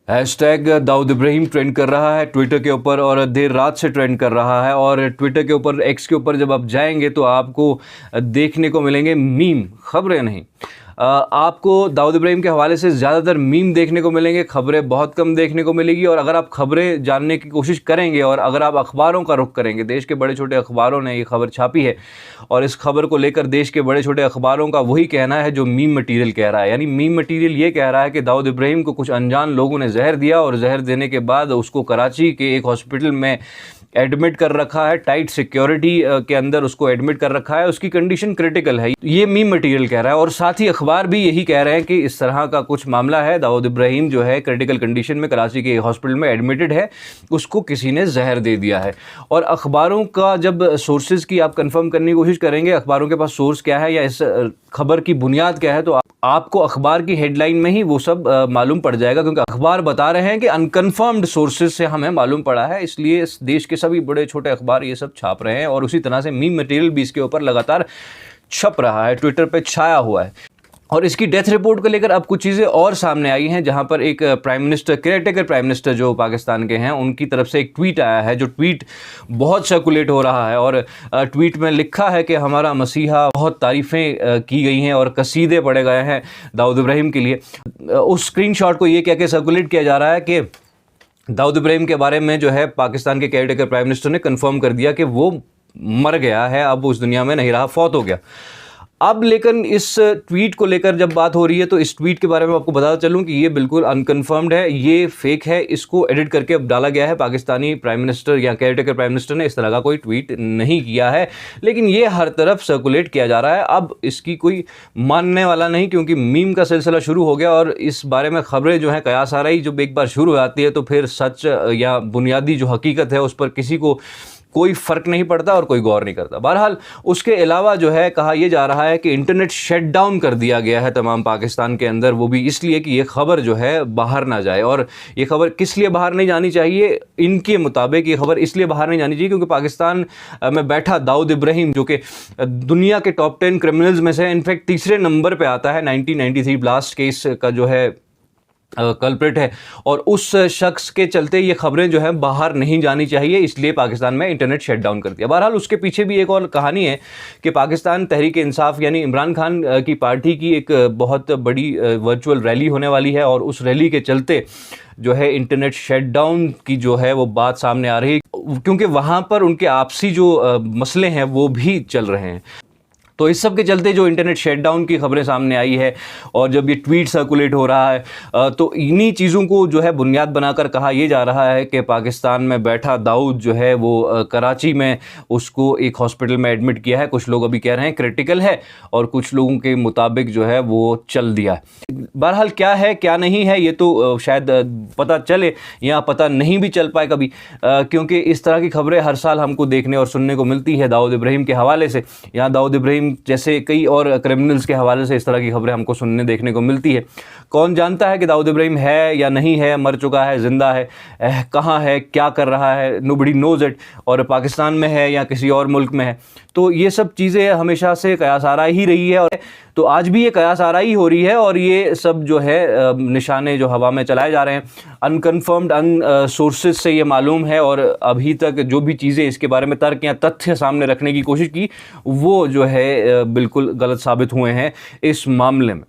Hashtag Dawood Ibrahim trend कर रहा है ट्विटर के ऊपर और देर रात से ट्रेंड कर रहा है। और ट्विटर के ऊपर, एक्स के ऊपर जब आप जाएंगे तो आपको देखने को मिलेंगे मीम, खबरें नहीं। आपको दाऊद इब्राहिम के हवाले से ज़्यादातर मीम देखने को मिलेंगे, खबरें बहुत कम देखने को मिलेगी। और अगर आप खबरें जानने की कोशिश करेंगे और अगर आप अखबारों का रुख करेंगे, देश के बड़े छोटे अखबारों ने ये खबर छापी है और इस खबर को लेकर देश के बड़े छोटे अखबारों का वही कहना है जो मीम मटीरियल कह रहा है। यानी मीम मटीरियल ये कह रहा है कि दाऊद इब्राहिम को कुछ अनजान लोगों ने जहर दिया और जहर देने के बाद उसको कराची के एक हॉस्पिटल में एडमिट कर रखा है, टाइट सिक्योरिटी के अंदर उसको एडमिट कर रखा है, उसकी कंडीशन क्रिटिकल है। ये मीम मटेरियल कह रहा है और साथ ही अखबार भी यही कह रहे हैं कि इस तरह का कुछ मामला है, दाऊद इब्राहिम जो है क्रिटिकल कंडीशन में कराची के हॉस्पिटल में एडमिटेड है, उसको किसी ने जहर दे दिया है। और अखबारों का जब सोर्सेज की आप कंफर्म करने की कोशिश करेंगे, अखबारों के पास सोर्स क्या है या इस खबर की बुनियाद क्या है, तो आपको अखबार की हेडलाइन में ही वो सब मालूम पड़ जाएगा, क्योंकि अखबार बता रहे हैं कि अनकन्फर्म्ड सोर्सेज से हमें मालूम पड़ा है, इसलिए इस देश के सभी बड़े छोटे अखबार ये सब छाप रहे हैं। और उसी तरह से मीम मटेरियल भी इसके ऊपर लगातार छप रहा है, ट्विटर पे छाया हुआ है। और इसकी डेथ रिपोर्ट को लेकर अब कुछ चीज़ें और सामने आई हैं, जहां पर एक prime minister, caretaker prime minister जो पाकिस्तान के हैं, उनकी तरफ से एक ट्वीट आया है, जो ट्वीट बहुत सर्कुलेट हो रहा है। और ट्वीट में लिखा है कि हमारा मसीहा, बहुत तारीफ़ें की गई हैं और कसीदे पढ़े गए हैं दाऊद इब्राहिम के लिए। उस स्क्रीनशॉट को ये कह के सर्कुलेट किया जा रहा है कि दाऊद इब्राहिम के बारे में जो है पाकिस्तान के केयरटेकर प्राइम मिनिस्टर ने कंफर्म कर दिया कि वो मर गया है, अब उस दुनिया में नहीं रहा, फौत हो गया। अब लेकिन इस ट्वीट को लेकर जब बात हो रही है तो इस ट्वीट के बारे में आपको बताता चलूं कि ये बिल्कुल अनकन्फर्म्ड है, ये फेक है, इसको एडिट करके अब डाला गया है। पाकिस्तानी प्राइम मिनिस्टर या केयरटेकर प्राइम मिनिस्टर ने इस तरह का कोई ट्वीट नहीं किया है, लेकिन ये हर तरफ सर्कुलेट किया जा रहा है। अब इसकी कोई मानने वाला नहीं, क्योंकि मीम का सिलसिला शुरू हो गया और इस बारे में खबरें जो हैं कयास आ रही, जब एक बार शुरू हो जाती है तो फिर सच या बुनियादी जो हकीकत है उस पर किसी को कोई फ़र्क नहीं पड़ता और कोई गौर नहीं करता। बहरहाल उसके अलावा जो है कहा यह जा रहा है कि इंटरनेट शट डाउन कर दिया गया है तमाम पाकिस्तान के अंदर, वो भी इसलिए कि ये खबर जो है बाहर ना जाए। और ये खबर किस लिए बाहर नहीं जानी चाहिए, इनके मुताबिक ये खबर इसलिए बाहर नहीं जानी चाहिए क्योंकि पाकिस्तान में बैठा दाऊद इब्राहिम, जो कि दुनिया के टॉप 10 क्रिमिनल्स में से इनफैक्ट तीसरे नंबर पर आता है, 1993 ब्लास्ट केस का जो है कल्प्रिट है, और उस शख्स के चलते ये खबरें जो है बाहर नहीं जानी चाहिए, इसलिए पाकिस्तान में इंटरनेट शट डाउन कर दिया। बहरहाल उसके पीछे भी एक और कहानी है कि पाकिस्तान तहरीक इंसाफ यानी इमरान खान की पार्टी की एक बहुत बड़ी वर्चुअल रैली होने वाली है और उस रैली के चलते जो है इंटरनेट शट डाउन की जो है वो बात सामने आ रही है, क्योंकि वहाँ पर उनके आपसी जो मसले हैं वो भी चल रहे हैं। तो इस सब के चलते जो इंटरनेट शटडाउन की खबरें सामने आई है और जब ये ट्वीट सर्कुलेट हो रहा है तो इन्हीं चीज़ों को जो है बुनियाद बनाकर कहा यह जा रहा है कि पाकिस्तान में बैठा दाऊद जो है वो कराची में उसको एक हॉस्पिटल में एडमिट किया है। कुछ लोग अभी कह रहे हैं क्रिटिकल है और कुछ लोगों के मुताबिक जो है वो चल दिया है। बहरहाल क्या है क्या नहीं है ये तो शायद पता चले या पता नहीं भी चल पाए कभी, क्योंकि इस तरह की खबरें हर साल हमको देखने और सुनने को मिलती है दाऊद इब्राहिम के हवाले से। यहाँ दाऊद इब्राहिम जैसे कई और क्रिमिनल्स के हवाले से इस तरह की खबरें हमको सुनने देखने को मिलती है। कौन जानता है कि दाऊद इब्राहिम है या नहीं है, मर चुका है, जिंदा है, कहाँ है, क्या कर रहा है, नोबडी नोज इट, और पाकिस्तान में है या किसी और मुल्क में है। तो ये सब चीज़ें हमेशा से कयास आरा ही रही है और तो आज भी ये कयास आरा ही हो रही है। और ये सब जो है निशाने जो हवा में चलाए जा रहे हैं, अनकन्फर्म्ड सोर्सेज से ये मालूम है, और अभी तक जो भी चीज़ें इसके बारे में तर्क या तथ्य सामने रखने की कोशिश की वो जो है बिल्कुल गलत साबित हुए हैं इस मामले में।